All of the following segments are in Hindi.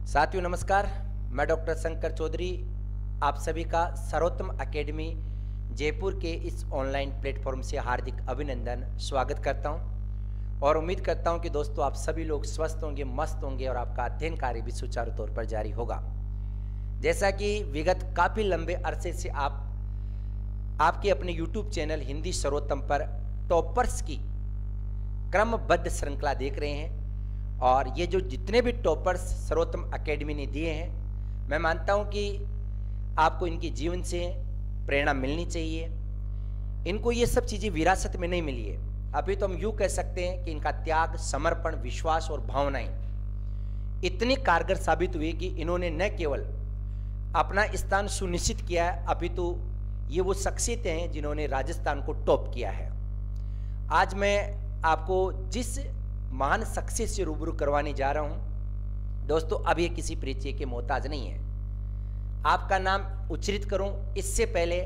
साथियों नमस्कार, मैं डॉक्टर शंकर चौधरी आप सभी का सर्वोत्तम एकेडमी जयपुर के इस ऑनलाइन प्लेटफॉर्म से हार्दिक अभिनंदन स्वागत करता हूं और उम्मीद करता हूं कि दोस्तों आप सभी लोग स्वस्थ होंगे, मस्त होंगे और आपका अध्ययन कार्य भी सुचारू तौर पर जारी होगा। जैसा कि विगत काफ़ी लंबे अरसे से आपके अपने YouTube चैनल हिंदी सर्वोत्तम पर टॉपर्स की क्रमबद्ध श्रृंखला देख रहे हैं और ये जो जितने भी टॉपर्स सर्वोत्तम एकेडमी ने दिए हैं, मैं मानता हूं कि आपको इनके जीवन से प्रेरणा मिलनी चाहिए। इनको ये सब चीज़ें विरासत में नहीं मिली है, अभी तो हम यूँ कह सकते हैं कि इनका त्याग, समर्पण, विश्वास और भावनाएं इतनी कारगर साबित हुई कि इन्होंने न केवल अपना स्थान सुनिश्चित किया है, अपितु ये वो शख्सियतें हैं जिन्होंने राजस्थान को टॉप किया है। आज मैं आपको जिस महान शख्सियत से रूबरू करवाने जा रहा हूं दोस्तों, अब ये किसी परिचय के मोहताज नहीं है। आपका नाम उच्चरित करूं इससे पहले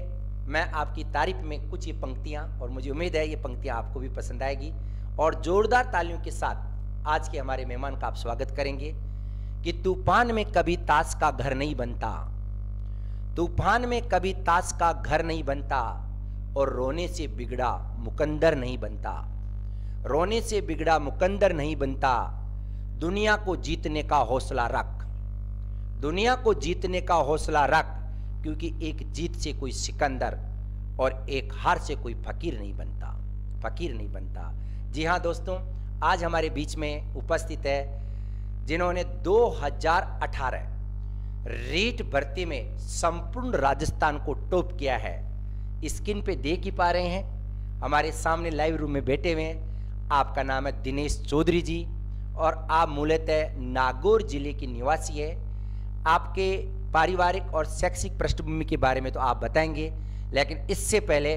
मैं आपकी तारीफ में कुछ ये पंक्तियां, और मुझे उम्मीद है ये पंक्तियां आपको भी पसंद आएगी, और जोरदार तालियों के साथ आज के हमारे मेहमान का आप स्वागत करेंगे कि तूफान में कभी ताश का घर नहीं बनता, तूफान में कभी ताश का घर नहीं बनता, और रोने से बिगड़ा मुकंदर नहीं बनता, रोने से बिगड़ा मुकंदर नहीं बनता। दुनिया को जीतने का हौसला रख, दुनिया को जीतने का हौसला रख, क्योंकि एक जीत से कोई सिकंदर और एक हार से कोई फकीर नहीं बनता, फकीर नहीं बनता। जी हाँ दोस्तों, आज हमारे बीच में उपस्थित है जिन्होंने 2018 रीट भर्ती में संपूर्ण राजस्थान को टॉप किया है। स्क्रीन पे देख ही पा रहे हैं, हमारे सामने लाइव रूम में बैठे हुए हैं। आपका नाम है दिनेश चौधरी जी और आप मूलतः नागौर जिले के निवासी है। आपके पारिवारिक और शैक्षिक पृष्ठभूमि के बारे में तो आप बताएंगे, लेकिन इससे पहले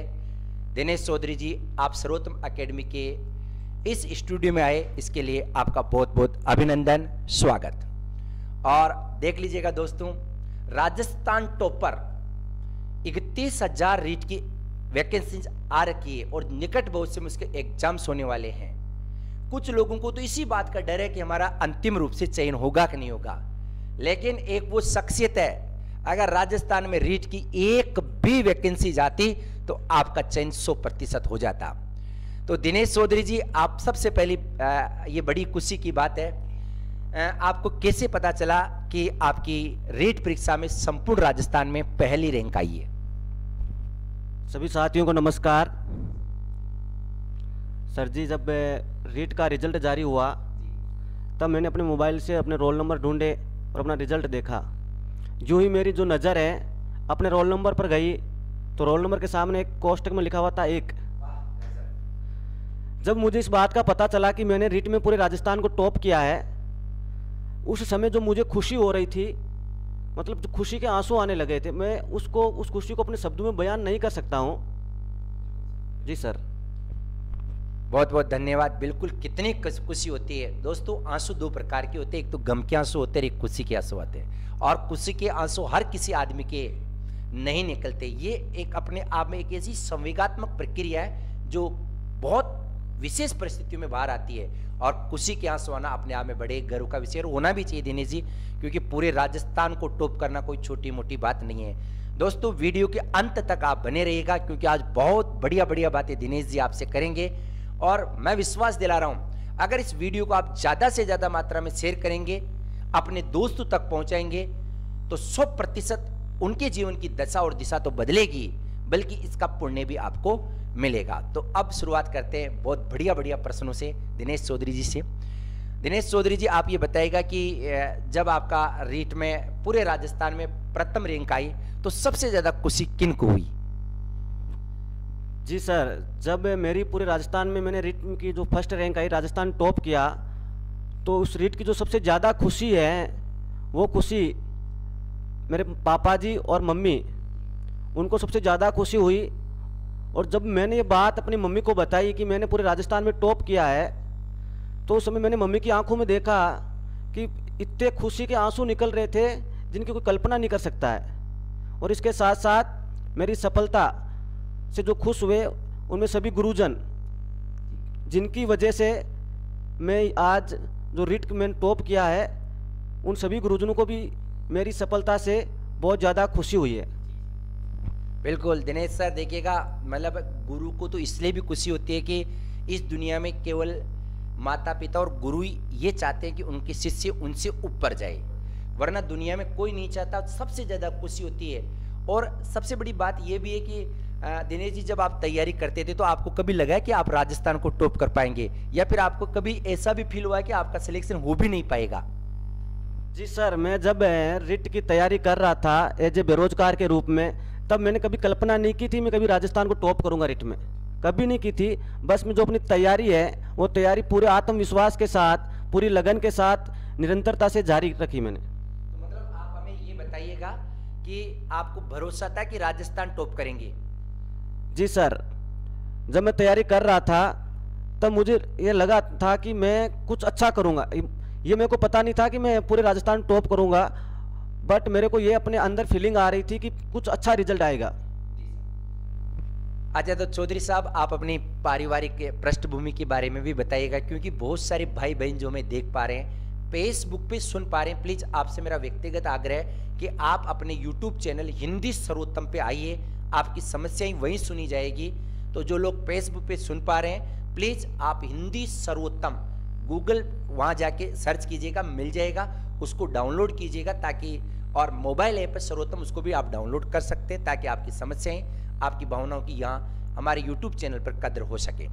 दिनेश चौधरी जी आप सर्वोत्तम एकेडमी के इस स्टूडियो में आए, इसके लिए आपका बहुत बहुत अभिनंदन, स्वागत। और देख लीजिएगा दोस्तों, राजस्थान टॉपर 31,000 रीट की वैकेंसी आ रखी है और निकट भविष्य में उसके एग्जाम्स होने वाले हैं। कुछ लोगों को तो इसी बात का डर है कि हमारा अंतिम रूप से चयन होगा कि नहीं होगा, लेकिन एक वो शख्सियत है, अगर राजस्थान में रीट की एक भी वैकेंसी जाती तो आपका चयन 100% हो जाता। तो दिनेश चौधरी जी, आप सबसे पहली ये बड़ी खुशी की बात है, आपको कैसे पता चला कि आपकी रीट परीक्षा में संपूर्ण राजस्थान में पहली रैंक आई है? सभी साथियों को नमस्कार। सर जी, जब रीट का रिजल्ट जारी हुआ तब मैंने अपने मोबाइल से अपने रोल नंबर ढूंढे और अपना रिजल्ट देखा। जो ही मेरी जो नज़र है अपने रोल नंबर पर गई तो रोल नंबर के सामने एक कोष्टक में लिखा हुआ था 1। जब मुझे इस बात का पता चला कि मैंने रीट में पूरे राजस्थान को टॉप किया है, उस समय जो मुझे खुशी हो रही थी, मतलब जो खुशी के आंसू आने लगे थे, मैं उस खुशी को अपने शब्दों में बयान नहीं कर सकता हूं। जी सर, बहुत बहुत धन्यवाद। बिल्कुल, कितनी खुशी होती है दोस्तों। आंसू दो प्रकार के होते हैं, एक तो गम के आंसू होते हैं, एक खुशी के आंसू होते हैं, और खुशी के आंसू हर किसी आदमी के नहीं निकलते। ये एक अपने आप में एक ऐसी संवेगात्मक प्रक्रिया है जो बहुत विशेष परिस्थितियों में बाहर आती है, और खुशी के आंसू आना अपने आप में बड़े गर्व का विषय होना भी चाहिए दिनेश जी, क्योंकि पूरे राजस्थान को टॉप करना कोई छोटी मोटी बात नहीं है। दोस्तों, वीडियो के अंत तक आप बने रहिएगा, क्योंकि आज बहुत बढ़िया बढ़िया बातें दिनेश जी आपसे करेंगे, और मैं विश्वास दिला रहा हूं अगर इस वीडियो को आप ज़्यादा से ज़्यादा मात्रा में शेयर करेंगे, अपने दोस्तों तक पहुंचाएंगे, तो 100% उनके जीवन की दशा और दिशा तो बदलेगी, बल्कि इसका पुण्य भी आपको मिलेगा। तो अब शुरुआत करते हैं बहुत बढ़िया बढ़िया प्रश्नों से दिनेश चौधरी जी से। दिनेश चौधरी जी, आप ये बताइएगा कि जब आपका रीट में पूरे राजस्थान में प्रथम रैंक आई तो सबसे ज़्यादा खुशी किन को हुई? जी सर, जब मेरी पूरे राजस्थान में मैंने रीट की जो फर्स्ट रैंक आई, राजस्थान टॉप किया, तो उस रीट की जो सबसे ज़्यादा खुशी है वो खुशी मेरे पापा जी और मम्मी, उनको सबसे ज़्यादा खुशी हुई। और जब मैंने ये बात अपनी मम्मी को बताई कि मैंने पूरे राजस्थान में टॉप किया है, तो उस समय मैंने मम्मी की आंखों में देखा कि इतने खुशी के आंसू निकल रहे थे जिनकी कोई कल्पना नहीं कर सकता है। और इसके साथ साथ मेरी सफलता से जो खुश हुए उनमें सभी गुरुजन, जिनकी वजह से मैं आज जो रीट मैंने टॉप किया है, उन सभी गुरुजनों को भी मेरी सफलता से बहुत ज़्यादा खुशी हुई है। बिल्कुल दिनेश सर, देखिएगा मतलब गुरु को तो इसलिए भी खुशी होती है कि इस दुनिया में केवल माता पिता और गुरु ही ये चाहते हैं कि उनके शिष्य उनसे ऊपर जाए, वरना दुनिया में कोई नहीं चाहता। सबसे ज़्यादा खुशी होती है। और सबसे बड़ी बात ये भी है कि दिनेश जी, जब आप तैयारी करते थे तो आपको कभी लगा है कि आप राजस्थान को टॉप कर पाएंगे, या फिर आपको कभी ऐसा भी फील हुआ है कि आपका सिलेक्शन हो भी नहीं पाएगा? जी सर, मैं जब रिट की तैयारी कर रहा था एज ए बेरोजगार के रूप में, तब मैंने कभी कल्पना नहीं की थी मैं कभी राजस्थान को टॉप करूंगा रिट में, कभी नहीं की थी। बस मैं जो अपनी तैयारी है वो तैयारी पूरे आत्मविश्वास के साथ, पूरी लगन के साथ, निरंतरता से जारी रखी मैंने। तो मतलब आप हमें ये बताइएगा कि आपको भरोसा था कि राजस्थान टॉप करेंगे? जी सर, जब मैं तैयारी कर रहा था तब मुझे ये लगा था कि मैं कुछ अच्छा करूंगा। ये मेरे को पता नहीं था कि मैं पूरे राजस्थान टॉप करूंगा, बट मेरे को ये अपने अंदर फीलिंग आ रही थी कि कुछ अच्छा रिजल्ट आएगा। अच्छा, तो चौधरी साहब आप अपनी पारिवारिक पृष्ठभूमि के बारे में भी बताइएगा, क्योंकि बहुत सारे भाई बहन जो मैं देख पा रहे हैं, फेसबुक पे सुन पा रहे हैं। प्लीज आपसे मेरा व्यक्तिगत आग्रह है कि आप अपने यूट्यूब चैनल हिंदी सर्वोत्तम पे आइए, आपकी समस्याएं वहीं सुनी जाएगी। तो जो लोग फेसबुक पे सुन पा रहे हैं, प्लीज आप हिंदी सर्वोत्तम गूगल वहां जाके सर्च कीजिएगा, मिल जाएगा, उसको डाउनलोड कीजिएगा, ताकि और मोबाइल ऐप है सर्वोत्तम, उसको भी आप डाउनलोड कर सकते हैं, ताकि आपकी समस्याएं, आपकी भावनाओं की यहाँ हमारे यूट्यूब चैनल पर कद्र हो सके।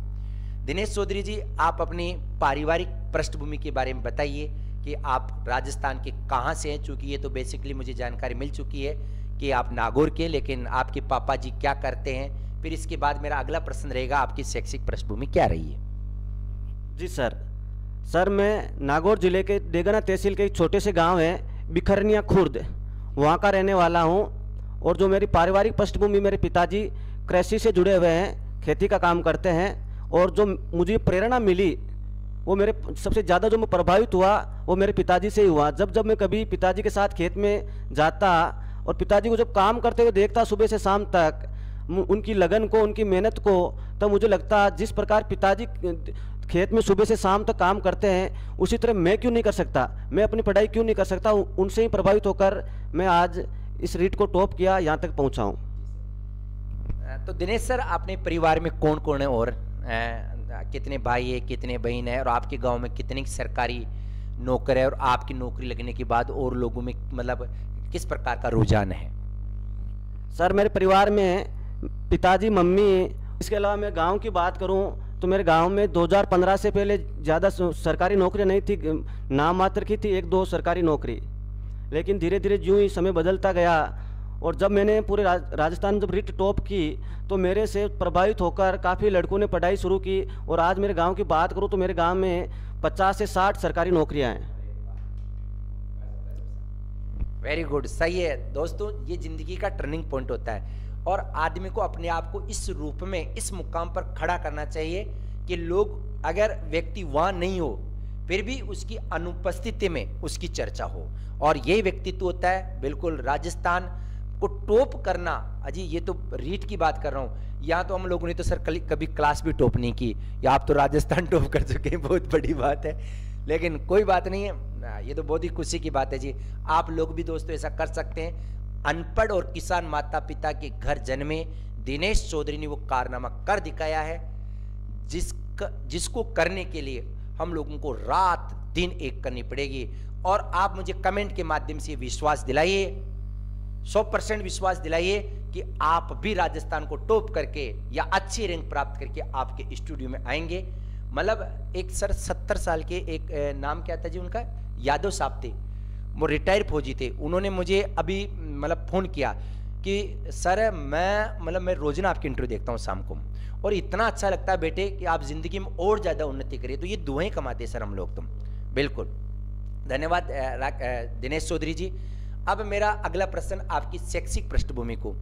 दिनेश चौधरी जी, आप अपनी पारिवारिक पृष्ठभूमि के बारे में बताइए कि आप राजस्थान के कहाँ से हैं, चूंकि ये तो बेसिकली मुझे जानकारी मिल चुकी है कि आप नागौर के, लेकिन आपके पापा जी क्या करते हैं? फिर इसके बाद मेरा अगला प्रश्न रहेगा, आपकी शैक्षिक पृष्ठभूमि क्या रही है? जी सर, मैं नागौर जिले के डेगना तहसील के एक छोटे से गांव है बिखरनिया खुर्द, वहाँ का रहने वाला हूँ। और जो मेरी पारिवारिक पृष्ठभूमि, मेरे पिताजी कृषि से जुड़े हुए हैं, खेती का काम करते हैं। और जो मुझे प्रेरणा मिली, वो मेरे सबसे ज़्यादा जो मैं प्रभावित हुआ वो मेरे पिताजी से ही हुआ। जब मैं कभी पिताजी के साथ खेत में जाता और पिताजी को जब काम करते हुए देखता सुबह से शाम तक, उनकी लगन को, उनकी मेहनत को, तब मुझे लगता जिस प्रकार पिताजी खेत में सुबह से शाम तक काम करते हैं, उसी तरह मैं क्यों नहीं कर सकता, मैं अपनी पढ़ाई क्यों नहीं कर सकता। उनसे ही प्रभावित होकर मैं आज इस रीट को टॉप किया, यहाँ तक पहुँचा हूँ। तो दिनेश सर, अपने परिवार में कौन कौन है और कितने भाई है, कितने बहन है, और आपके गांव में कितनी सरकारी नौकर है, और आपकी नौकरी लगने के बाद और लोगों में मतलब किस प्रकार का रुझान है? सर, मेरे परिवार में पिताजी, मम्मी, इसके अलावा मैं गांव की बात करूं तो मेरे गांव में 2015 से पहले ज़्यादा सरकारी नौकरी नहीं थी, नाम मात्र की थी, 1-2 सरकारी नौकरी। लेकिन धीरे धीरे यूँ ही समय बदलता गया, और जब मैंने पूरे राजस्थान जब रिट टॉप की तो मेरे से प्रभावित होकर काफ़ी लड़कों ने पढ़ाई शुरू की। और आज मेरे गांव की बात करूं तो मेरे गांव में 50 से 60 सरकारी नौकरियां हैं। वेरी गुड, सही है दोस्तों, ये जिंदगी का टर्निंग पॉइंट होता है, और आदमी को अपने आप को इस रूप में, इस मुकाम पर खड़ा करना चाहिए कि लोग, अगर व्यक्ति वहाँ नहीं हो फिर भी उसकी अनुपस्थिति में उसकी चर्चा हो, और ये व्यक्तित्व होता है। बिल्कुल राजस्थान को टॉप करना, अजी ये तो रीट की बात कर रहा हूँ, यहाँ तो हम लोगों ने तो सर कभी क्लास भी टॉप नहीं की, या आप तो राजस्थान टॉप कर चुके हैं, बहुत बड़ी बात है। लेकिन कोई बात नहीं है, ये तो बहुत ही खुशी की बात है जी। आप लोग भी दोस्तों ऐसा कर सकते हैं। अनपढ़ और किसान माता पिता के घर जन्मे दिनेश चौधरी ने वो कारनामा कर दिखाया है, जिसको करने के लिए हम लोगों को रात दिन एक करनी पड़ेगी। और आप मुझे कमेंट के माध्यम से विश्वास दिलाइए, 100% विश्वास दिलाइए कि आप भी राजस्थान को टॉप करके या अच्छी रैंक प्राप्त करके आपके स्टूडियो में आएंगे। मतलब एक सर 70 साल के, एक नाम क्या था जी उनका, यादव साहब थे, वो रिटायर फौजी थे। उन्होंने मुझे अभी मतलब फ़ोन किया कि सर मैं रोजाना आपकी इंटरव्यू देखता हूँ शाम को, और इतना अच्छा लगता है बेटे कि आप ज़िंदगी में और ज़्यादा उन्नति करिए। तो ये दुआएं कमाते हैं सर हम लोग। तुम बिल्कुल धन्यवाद दिनेश चौधरी जी। अब मेरा अगला प्रश्न आपकी शैक्षिक पृष्ठभूमि को,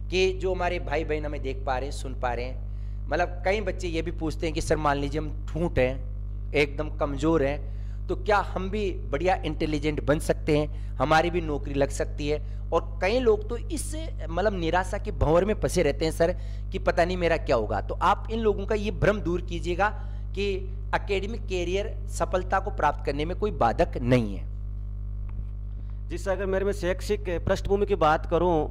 कि जो हमारे भाई बहन हमें देख पा रहे हैं, सुन पा रहे हैं, मतलब कई बच्चे ये भी पूछते हैं कि सर मान लीजिए हम ठूंठ हैं, एकदम कमज़ोर हैं, तो क्या हम भी बढ़िया इंटेलिजेंट बन सकते हैं, हमारी भी नौकरी लग सकती है? और कई लोग तो इस मतलब निराशा के भंवर में फंसे रहते हैं सर, कि पता नहीं मेरा क्या होगा। तो आप इन लोगों का ये भ्रम दूर कीजिएगा कि एकेडमिक कैरियर सफलता को प्राप्त करने में कोई बाधक नहीं है। जिससे अगर मेरे में शैक्षिक पृष्ठभूमि की बात करूं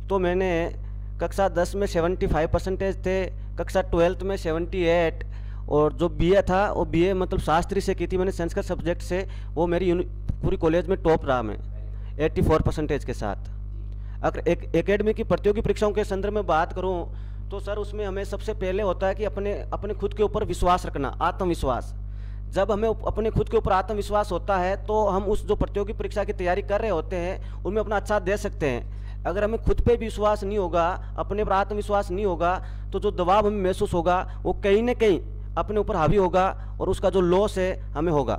तो मैंने कक्षा 10 में 75% थे, कक्षा 12 में 78, और जो बीए था वो बीए मतलब शास्त्री से की थी मैंने, संस्कृत सब्जेक्ट से। वो मेरी पूरी कॉलेज में टॉप रहा मैं 84% के साथ। अगर एकेडमी की प्रतियोगी परीक्षाओं के संदर्भ में बात करूं तो सर उसमें हमें सबसे पहले होता है कि अपने खुद के ऊपर विश्वास रखना, आत्मविश्वास। जब हमें अपने खुद के ऊपर आत्मविश्वास होता है तो हम उस जो प्रतियोगी परीक्षा की तैयारी कर रहे होते हैं उनमें अपना अच्छा दे सकते हैं। अगर हमें खुद पे विश्वास नहीं होगा, अपने पर आत्मविश्वास नहीं होगा, तो जो दबाव हमें महसूस होगा वो कहीं ना कहीं अपने ऊपर हावी होगा और उसका जो लॉस है हमें होगा।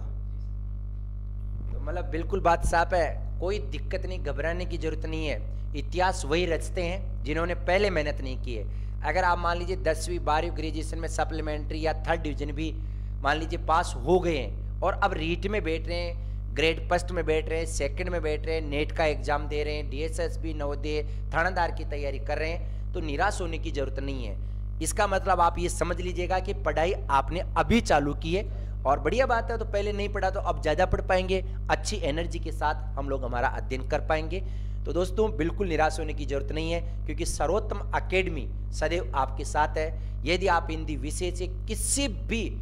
तो मतलब बिल्कुल बात साफ है, कोई दिक्कत नहीं, घबराने की जरूरत नहीं है। इतिहास वही रचते हैं जिन्होंने पहले मेहनत नहीं की है। अगर आप मान लीजिए 10वीं 12वीं ग्रेजुएशन में सप्लीमेंट्री या 3rd डिवीजन भी मान लीजिए पास हो गए हैं और अब रीट में बैठ रहे हैं, ग्रेड फर्स्ट में बैठ रहे हैं, सेकंड में बैठ रहे हैं, नेट का एग्जाम दे रहे हैं, डीएसएसबी नवोदय थानादार की तैयारी कर रहे हैं, तो निराश होने की जरूरत नहीं है। इसका मतलब आप ये समझ लीजिएगा कि पढ़ाई आपने अभी चालू की है और बढ़िया बात है। तो पहले नहीं पढ़ा तो अब ज़्यादा पढ़ पाएंगे, अच्छी एनर्जी के साथ हम लोग हमारा अध्ययन कर पाएंगे। तो दोस्तों बिल्कुल निराश होने की जरूरत नहीं है, क्योंकि सर्वोत्तम अकेडमी सदैव आपके साथ है। यदि आप हिंदी विषय से किसी भी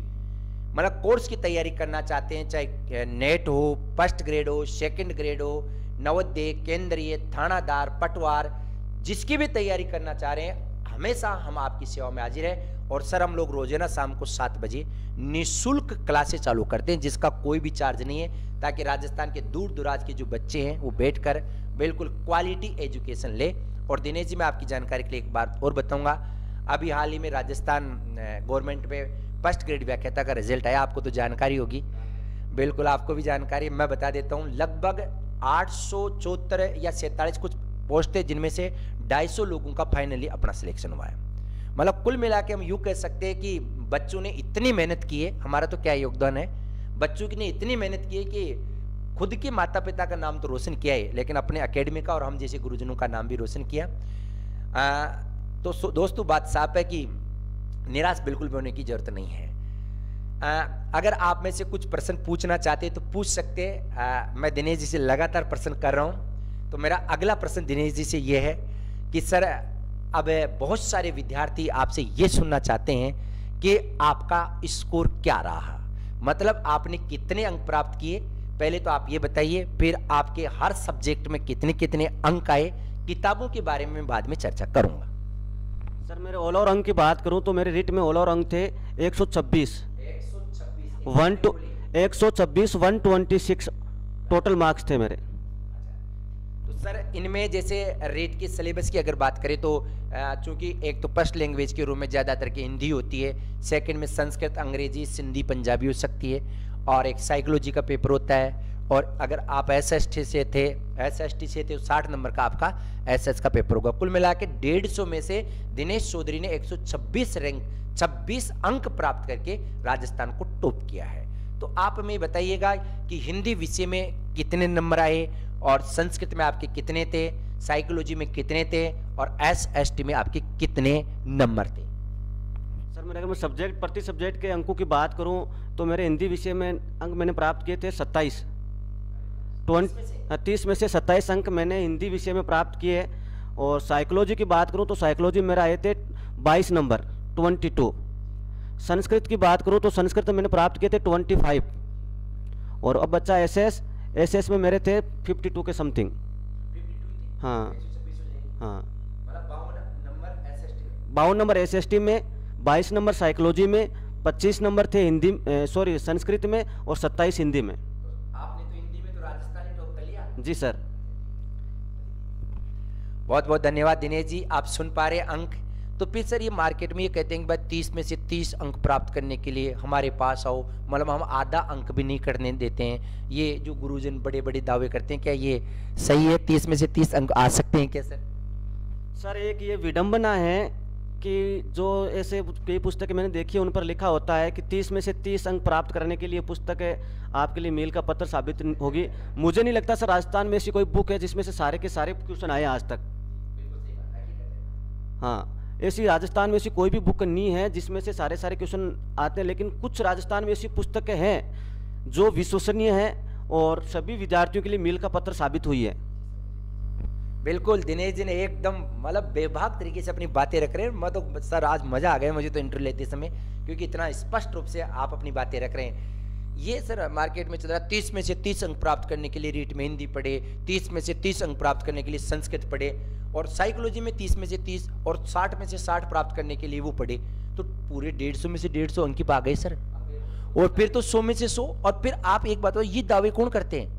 मतलब कोर्स की तैयारी करना चाहते हैं, चाहे नेट हो, फर्स्ट ग्रेड हो, सेकंड ग्रेड हो, नवोदय, केंद्रीय, थानादार, पटवार, जिसकी भी तैयारी करना चाह रहे हैं, हमेशा हम आपकी सेवा में हाजिर है। और सर हम लोग रोजाना शाम को 7 बजे निःशुल्क क्लासेस चालू करते हैं, जिसका कोई भी चार्ज नहीं है, ताकि राजस्थान के दूर दराज के जो बच्चे हैं वो बैठकर बिल्कुल क्वालिटी एजुकेशन ले। और दिनेश जी मैं आपकी जानकारी के लिए एक बात और बताऊंगा, अभी हाल ही में राजस्थान गवर्नमेंट में फर्स्ट ग्रेड व्याख्याता का रिजल्ट आया, आपको तो जानकारी होगी, बिल्कुल आपको भी जानकारी, मैं बता देता हूँ। लगभग 874 या 47 कुछ पोस्ट है, जिनमें से 250 लोगों का फाइनली अपना सिलेक्शन हुआ है। मतलब कुल मिला के हम यूँ कह सकते हैं कि बच्चों ने इतनी मेहनत की है, हमारा तो क्या योगदान है, बच्चों की ने इतनी मेहनत की है कि खुद के माता पिता का नाम तो रोशन किया है, लेकिन अपने अकेडमी का और हम जैसे गुरुजनों का नाम भी रोशन किया। तो दोस्तों बात साफ है कि निराश बिल्कुल भी होने की जरूरत नहीं है। अगर आप में से कुछ प्रश्न पूछना चाहते हैं तो पूछ सकते हैं। मैं दिनेश जी से लगातार प्रश्न कर रहा हूं, तो मेरा अगला प्रश्न दिनेश जी से ये है कि सर अब बहुत सारे विद्यार्थी आपसे ये सुनना चाहते हैं कि आपका स्कोर क्या रहा, मतलब आपने कितने अंक प्राप्त किए, पहले तो आप ये बताइए, फिर आपके हर सब्जेक्ट में कितने कितने अंक आए। किताबों के बारे में बाद में चर्चा करूंगा। सर मेरे ऑल ओवर अंक की बात करूं तो मेरे रिट में ऑल ओवर अंक थे 126 126 टोटल मार्क्स थे मेरे। तो सर इनमें जैसे रेट के सिलेबस की अगर बात करें तो चूंकि एक तो फर्स्ट लैंग्वेज के रूप में ज़्यादातर की हिंदी होती है, सेकंड में संस्कृत, अंग्रेजी, सिंधी, पंजाबी हो सकती है, और एक साइकोलॉजी का पेपर होता है। और अगर आप एसएसटी से थे तो 60 नंबर का आपका एसएस का पेपर होगा। कुल मिला के 150 में से दिनेश चौधरी ने 126 अंक प्राप्त करके राजस्थान को टॉप किया है। तो आप हमें बताइएगा कि हिंदी विषय में कितने नंबर आए, और संस्कृत में आपके कितने थे, साइकोलॉजी में कितने थे, और एसएसटी में आपके कितने नंबर थे। सर मेरे अगर मैं सब्जेक्ट प्रति सब्जेक्ट के अंकों की बात करूं तो मेरे हिंदी विषय में अंक मैंने प्राप्त किए थे 27, 30 में से 27 अंक मैंने हिंदी विषय में प्राप्त किए। और साइकोलॉजी की बात करूं तो साइकोलॉजी मेरा आए थे 22 नंबर 22। संस्कृत की बात करूं तो संस्कृत मैंने प्राप्त किए थे 25। और अब बच्चा एसएस में मेरे थे 52 के समथिंग। हाँ हाँ 52 नंबर एसएसटी में, 22 नंबर साइकोलॉजी में, 25 नंबर थे हिंदी संस्कृत में, और 27 हिंदी में। आपने तो हिंदी में तो राजस्थान ही टॉप कर लिया। जी सर, बहुत बहुत धन्यवाद दिनेश जी, आप सुन पा रहे अंक। तो फिर सर ये मार्केट में ये कहते हैं कि भाई 30 में से 30 अंक प्राप्त करने के लिए हमारे पास आओ, मतलब हम आधा अंक भी नहीं करने देते हैं। ये जो गुरुजन बड़े बड़े दावे करते हैं, क्या ये सही है? 30 में से 30 अंक आ सकते हैं क्या सर? सर एक ये विडंबना है कि जो ऐसे कई पुस्तकें मैंने देखी है उन पर लिखा होता है कि 30 में से 30 अंक प्राप्त करने के लिए पुस्तक आपके लिए मील का पत्थर साबित होगी। मुझे नहीं लगता सर राजस्थान में ऐसी कोई बुक है जिसमें से सारे के सारे क्वेश्चन आए आज तक। हाँ, ऐसी राजस्थान में ऐसी कोई भी बुक नहीं है जिसमें से सारे क्वेश्चन आते हैं, लेकिन कुछ राजस्थान में ऐसी पुस्तकें हैं जो विश्वसनीय हैं और सभी विद्यार्थियों के लिए मील का पत्थर साबित हुई है। बिल्कुल, दिनेश जी ने एकदम मतलब बेबाक तरीके से अपनी बातें रख रहे हैं। मैं तो सर आज मजा आ गया मुझे तो इंटरव्यू लेते समय, क्योंकि इतना स्पष्ट रूप से आप अपनी बातें रख रहे हैं। ये सर मार्केट में चल रहा है 30 में से 30 अंक प्राप्त करने के लिए रीट में हिंदी पढ़े, 30 में से 30 अंक प्राप्त करने के लिए संस्कृत पढ़े, और साइकोलॉजी में 30 में से 30 और 60 में से 60 प्राप्त करने के लिए वो पढ़े। तो पूरे 150 में से 150 अंक पा गए सर। और फिर तो 100 में से 100। और फिर आप एक बात बताओ, ये दावे कौन करते हैं?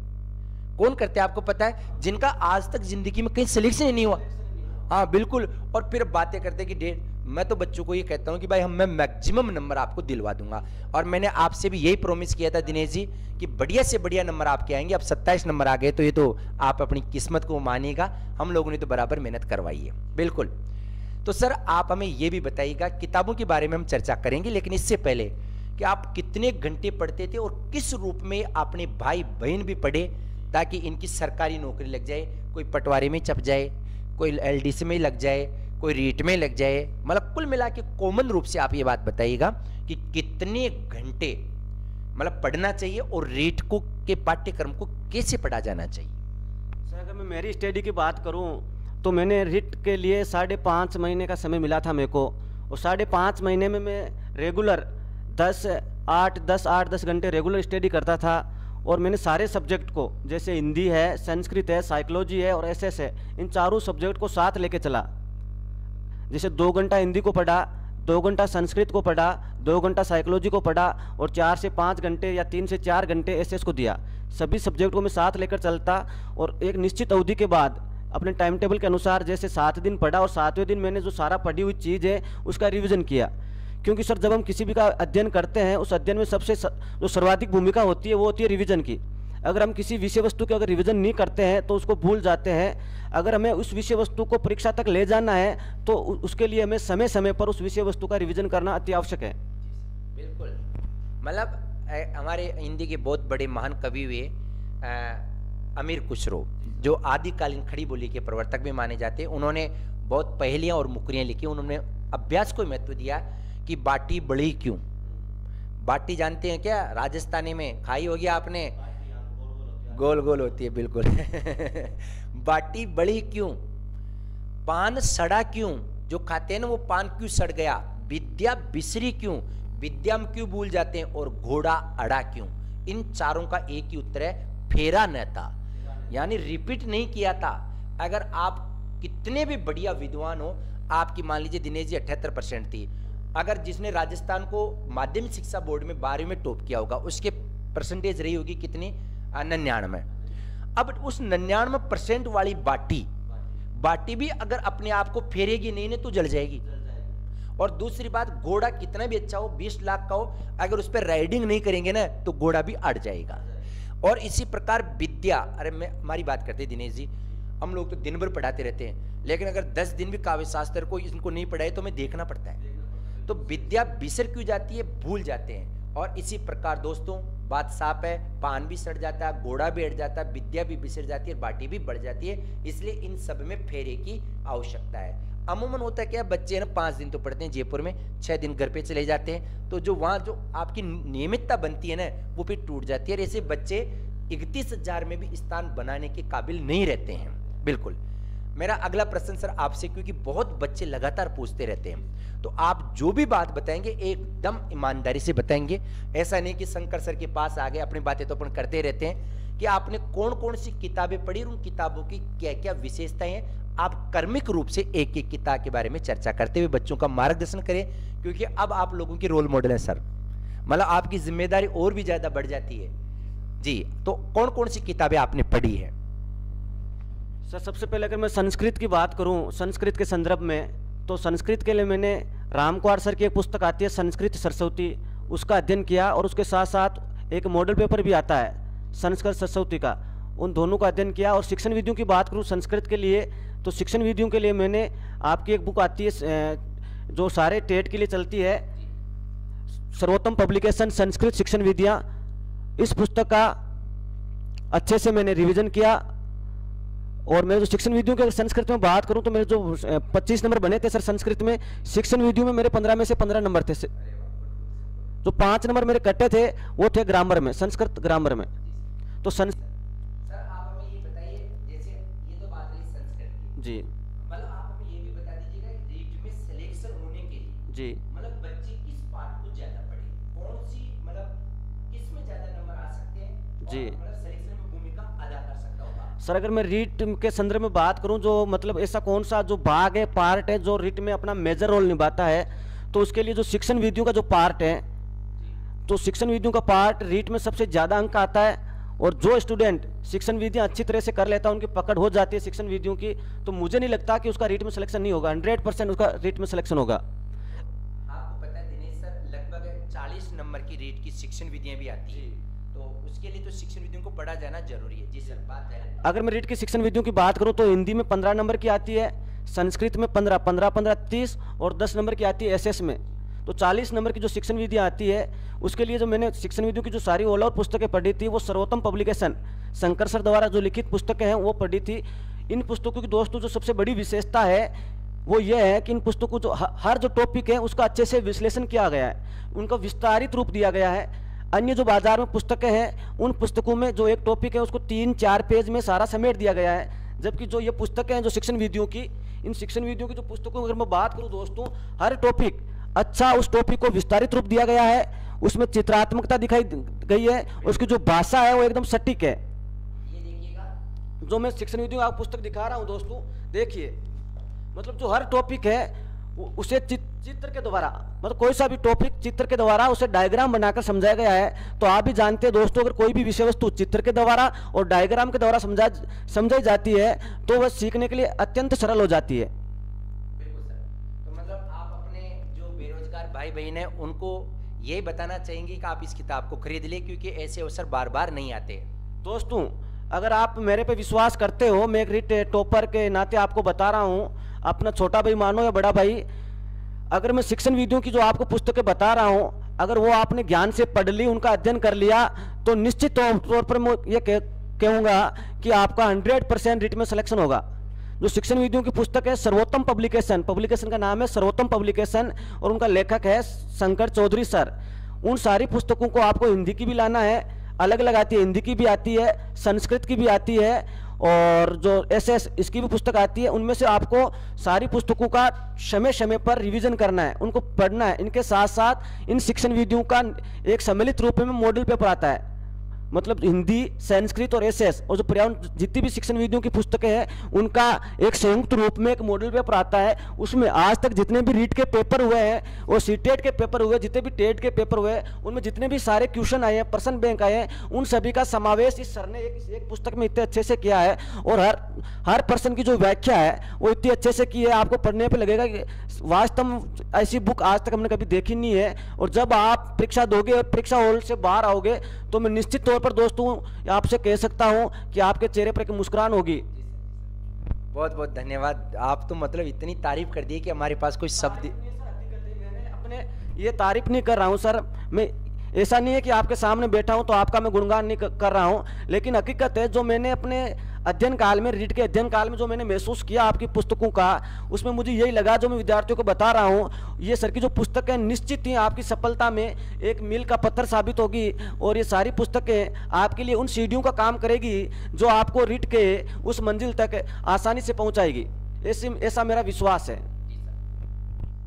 कौन करते हैं आपको पता है? जिनका आज तक जिंदगी में कहीं सिलेक्शन ही नहीं हुआ। हाँ बिल्कुल। और फिर बातें करते हैं कि मैं तो बच्चों को ये कहता हूं कि भाई मैं मैक्सिमम नंबर आपको दिलवा दूंगा। और मैंने आपसे भी यही प्रॉमिस किया था दिनेश जी कि बढ़िया से बढ़िया नंबर आपके आएंगे। अब 27 नंबर आ गए तो ये तो आप अपनी किस्मत को मानिएगा, हम लोगों ने तो बराबर मेहनत करवाई है। बिल्कुल। तो सर आप हमें ये भी बताइएगा, किताबों के बारे में हम चर्चा करेंगे, लेकिन इससे पहले कि आप कितने घंटे पढ़ते थे और किस रूप में अपने भाई बहन भी पढ़े ताकि इनकी सरकारी नौकरी लग जाए, कोई पटवारी में चप जाए, कोई एलडीसी में लग जाए, कोई रीट में लग जाए। मतलब कुल मिला के कॉमन रूप से आप ये बात बताइएगा कि कितने घंटे मतलब पढ़ना चाहिए और रीट को के पाठ्यक्रम को कैसे पढ़ा जाना चाहिए? सर अगर मैं मेरी स्टडी की बात करूं तो मैंने रीट के लिए 5.5 महीने का समय मिला था मेरे को, और 5.5 महीने में मैं रेगुलर 10 घंटे रेगुलर स्टडी करता था। और मैंने सारे सब्जेक्ट को, जैसे हिंदी है, संस्कृत है, साइकोलॉजी है और एसएस है, इन चारों सब्जेक्ट को साथ लेके चला। जैसे 2 घंटा हिंदी को पढ़ा, 2 घंटा संस्कृत को पढ़ा, 2 घंटा साइकोलॉजी को पढ़ा और 4 से 5 घंटे या 3 से 4 घंटे एसएस को दिया। सभी सब्जेक्ट को मैं साथ लेकर चलता और एक निश्चित अवधि के बाद अपने टाइम टेबल के अनुसार जैसे 7 दिन पढ़ा और 7वें दिन मैंने जो सारा पढ़ी हुई चीज़ है उसका रिवीजन किया। क्योंकि सर जब हम किसी भी का अध्ययन करते हैं उस अध्ययन में सबसे जो सर्वाधिक भूमिका होती है वो होती है रिवीजन की। अगर हम किसी विषय वस्तु के अगर रिवीजन नहीं करते हैं तो उसको भूल जाते हैं। अगर हमें उस विषय वस्तु को परीक्षा तक ले जाना है तो उसके लिए हमें समय समय पर उस विषय वस्तु का रिवीजन करना अति आवश्यक है। बिल्कुल। मतलब हमारे हिंदी के बहुत बड़े महान कवि हुए अमीर खुसरो, जो आदिकालीन खड़ी बोली के प्रवर्तक भी माने जाते हैं। उन्होंने बहुत पहेलियां और मुकरियां लिखी। उन्होंने अभ्यास को महत्व दिया कि बाटी बड़ी क्यों। बाटी जानते हैं क्या? राजस्थानी में खाई होगी आपने, गोल गोल होती है। बिल्कुल। बाटी बड़ी क्यों, पान सड़ा क्यों, जो खाते हैं ना वो पान क्यों सड़ गया, विद्या बिसरी क्यों, विद्या में क्यों भूल जाते हैं, और घोड़ा अड़ा क्यों। इन चारों का एक ही उत्तर है, फेरा न था, यानी रिपीट नहीं किया था। अगर आप कितने भी बढ़िया विद्वान हो, आपकी मान लीजिए दिनेश जी 78% थी, अगर जिसने राजस्थान को माध्यमिक शिक्षा बोर्ड में 12वीं में टॉप किया होगा उसके परसेंटेज रही होगी कितनी? 99। अब उस 99% वाली बाटी भी अगर अपने आप को फेरेगी नहीं तो जल जाएगी। और दूसरी बात, घोड़ा कितना भी अच्छा हो, 20 लाख का हो, अगर उस पर राइडिंग नहीं करेंगे ना तो घोड़ा भी अड़ जाएगा। और इसी प्रकार विद्या, अरे मैं हमारी बात करते दिनेश जी, हम लोग तो दिन भर पढ़ाते रहते हैं, लेकिन अगर 10 दिन भी काव्य शास्त्र को इनको नहीं पढ़ाए तो हमें देखना पड़ता है। तो विद्या बिसर क्यों जाती है? भूल जाते हैं। और इसी प्रकार दोस्तों बात साफ है, पान भी सड़ जाता है, घोड़ा भी अड़ जाता है, विद्या भी बिसर जाती है, बाटी भी बढ़ जाती है। इसलिए इन सब में फेरे की आवश्यकता है। अमूमन होता है क्या, बच्चे ना 5 दिन तो पढ़ते हैं जयपुर में, 6 दिन घर पे चले जाते हैं, तो जो वहाँ जो आपकी नियमितता बनती है ना वो फिर टूट जाती है। और ऐसे बच्चे 31,000 में भी स्थान बनाने के काबिल नहीं रहते हैं। बिल्कुल। मेरा अगला प्रश्न सर आपसे, क्योंकि बहुत बच्चे लगातार पूछते रहते हैं, तो आप जो भी बात बताएंगे एकदम ईमानदारी से बताएंगे। ऐसा नहीं कि शंकर सर के पास आ गए, अपनी बातें तो अपन करते रहते हैं, कि आपने कौन कौन सी किताबें पढ़ी और उन किताबों की क्या क्या विशेषताएं हैं। आप कर्मिक रूप से एक एक किताब के बारे में चर्चा करते हुए बच्चों का मार्गदर्शन करें, क्योंकि अब आप लोगों की रोल मॉडल है सर, मतलब आपकी जिम्मेदारी और भी ज्यादा बढ़ जाती है जी। तो कौन कौन सी किताबें आपने पढ़ी है? सर सबसे पहले अगर मैं संस्कृत की बात करूं, संस्कृत के संदर्भ में, तो संस्कृत के लिए मैंने राम कुमार सर की एक पुस्तक आती है संस्कृत सरस्वती, उसका अध्ययन किया। और उसके साथ साथ एक मॉडल पेपर भी आता है संस्कृत सरस्वती का, उन दोनों का अध्ययन किया। और शिक्षण विधियों की बात करूं संस्कृत के लिए, तो शिक्षण विधियों के लिए मैंने आपकी एक बुक आती है जो सारे टेट के लिए चलती है, सर्वोत्तम पब्लिकेशन संस्कृत शिक्षण विधियाँ। इस पुस्तक का अच्छे से मैंने रिवीजन किया। और मैं जो शिक्षण विधियों के संस्कृत में बात करूं तो मेरे जो 25 नंबर बने थे सर संस्कृत में, शिक्षण विधियों में मेरे 15 में से 15 नंबर थे। जो 5 नंबर मेरे कटे थे वो थे ग्रामर में, संस्कृत ग्रामर में। तो सर आप हमें ये बताइए, जैसे ये तो बात रही संस्कृत की जी, मतलब आप हमें ये भी बता दीजिएगा रीट में सिलेक्शन होने के लिए जी, मतलब बच्चे किस पार्ट को ज्यादा पढ़े, कौन सी मतलब किसमें ज्यादा नंबर आ सकते हैं और जी। मतलब सिलेक्शन में भूमिका अदा कर सकता होगा। सर अगर मैं रीट के संदर्भ में बात करूं, जो मतलब ऐसा कौन सा जो भाग है, पार्ट है जो रीट में अपना मेजर रोल निभाता है, तो उसके लिए जो शिक्षण विधियों का जो पार्ट है, तो शिक्षण विधियों का पार्ट रीट में सबसे ज़्यादा अंक आता है। और जो स्टूडेंट शिक्षण विधियाँ अच्छी तरह से कर लेता है, उनकी पकड़ हो जाती है शिक्षण विधियों की, तो मुझे नहीं लगता कि उसका रीट में सिलेक्शन नहीं होगा, 100% उसका रीट में सिलेक्शन होगा। आपको पता है दिनेश सर, लगभग 40 नंबर की रीट की शिक्षण विधियां भी आती है, तो उसके लिए तो शिक्षण विधियों को पढ़ा जाना जरूरी है। जी सर, बात है। अगर मैं रीट की शिक्षण विधियों की बात करूं तो हिंदी में 15 नंबर की आती है, संस्कृत में 15, 15, 15, 30 और 10 नंबर की आती है एसएस में। तो 40 नंबर की जो शिक्षण विधियाँ आती है, उसके लिए जो मैंने शिक्षण विधियों की जो सारी ऑल ओवर पुस्तकें पढ़ी थी, वो सर्वोत्तम पब्लिकेशन शंकर सर द्वारा जो लिखित पुस्तकें हैं वो पढ़ी थी। इन पुस्तकों की दोस्तों जो सबसे बड़ी विशेषता है वो ये है कि इन पुस्तकों जो हर जो टॉपिक है उसका अच्छे से विश्लेषण किया गया है, उनका विस्तारित रूप दिया गया है। अन्य जो बाजार में पुस्तकें हैं, उन पुस्तकों में जो एक टॉपिक है उसको 3-4 पेज में सारा समेट दिया गया है, जबकि जो ये पुस्तकें हैं जो शिक्षण विधियों की, इन शिक्षण विधियों की जो पुस्तकों अगर मैं बात करूं दोस्तों, हर टॉपिक अच्छा, उस टॉपिक को विस्तारित रूप दिया गया है, उसमें चित्रात्मकता दिखाई गई है, उसकी जो भाषा है वो एकदम सटीक है। ये देखिएगा जो मैं शिक्षण विधियों आप पुस्तक दिखा रहा हूं दोस्तों, देखिए मतलब जो हर टॉपिक है उसे चित्र के द्वारा, मतलब कोई सा भी टॉपिक चित्र के द्वारा उसे डायग्राम बनाकर समझाया गया है। तो आप भी जानते हैं दोस्तों, अगर कोई भी विषय वस्तु चित्र के द्वारा और डायग्राम के द्वारा समझाई जाती है तो वह सीखने के लिए अत्यंत सरल हो जाती है। बिल्कुल सर, तो मतलब आप अपने जो बेरोजगार भाई बहन हैं उनको यही बताना चाहेंगे कि आप इस किताब को खरीद लें, क्योंकि ऐसे अवसर बार बार नहीं आते। दोस्तों अगर आप मेरे पे विश्वास करते हो, मैं एक रीट टॉपर के नाते आपको बता रहा हूँ, अपना छोटा भाई मानो या बड़ा भाई, अगर मैं शिक्षण विधियों की जो आपको पुस्तकें बता रहा हूँ, अगर वो आपने ज्ञान से पढ़ ली, उनका अध्ययन कर लिया, तो निश्चित तौर पर मैं ये कहूँगा कि आपका 100% रीट में सिलेक्शन होगा। जो शिक्षण विधियों की पुस्तक है सर्वोत्तम पब्लिकेशन, पब्लिकेशन का नाम है सर्वोत्तम पब्लिकेशन और उनका लेखक है शंकर चौधरी सर। उन सारी पुस्तकों को आपको हिंदी की भी लाना है, अलग अलग आती है, हिंदी की भी आती है, संस्कृत की भी आती है और जो एसएस इसकी भी पुस्तक आती है। उनमें से आपको सारी पुस्तकों का समय समय पर रिवीजन करना है, उनको पढ़ना है। इनके साथ साथ इन शिक्षण विधियों का एक सम्मिलित रूप में मॉडल पेपर आता है, मतलब हिंदी, संस्कृत और एसएस और जो पर्यावरण जितनी भी शिक्षण विधियों की पुस्तकें हैं उनका एक संयुक्त रूप में एक मॉडल पेपर आता है। उसमें आज तक जितने भी रीट के पेपर हुए हैं और सीटेट के पेपर हुए, जितने भी टेट के पेपर हुए, उनमें जितने भी सारे क्वेश्चन आए हैं, प्रश्न बैंक आए हैं, उन सभी का समावेश इस सर ने एक पुस्तक में इतने अच्छे से किया है। और हर प्रश्न की जो व्याख्या है वो इतनी अच्छे से की है, आपको पढ़ने पर लगेगा कि वास्तव में ऐसी बुक आज तक हमने कभी देखी नहीं है। और जब आप परीक्षा दोगे और परीक्षा हॉल से बाहर आओगे तो मैं निश्चित तौर पर दोस्तों आपसे कह सकता हूं कि आपके चेहरे पर एक मुस्कुराहट होगी। बहुत बहुत धन्यवाद, आप तो मतलब इतनी तारीफ कर दी कि हमारे पास कोई शब्द। मैंने अपने ये तारीफ नहीं कर रहा हूं सर, मैं ऐसा नहीं है कि आपके सामने बैठा हूं तो आपका मैं गुणगान नहीं कर रहा हूं, लेकिन हकीकत है जो मैंने अपने अध्ययन काल में, रीट के अध्ययन काल में जो मैंने महसूस किया आपकी पुस्तकों का, उसमें मुझे यही लगा जो मैं विद्यार्थियों को बता रहा हूं, ये सर की जो पुस्तकें निश्चित ही आपकी सफलता में एक मील का पत्थर साबित होगी। और ये सारी पुस्तकें आपके लिए उन सीढ़ियों का काम करेगी जो आपको रीट के उस मंजिल तक आसानी से पहुँचाएगी, ऐसा मेरा विश्वास है।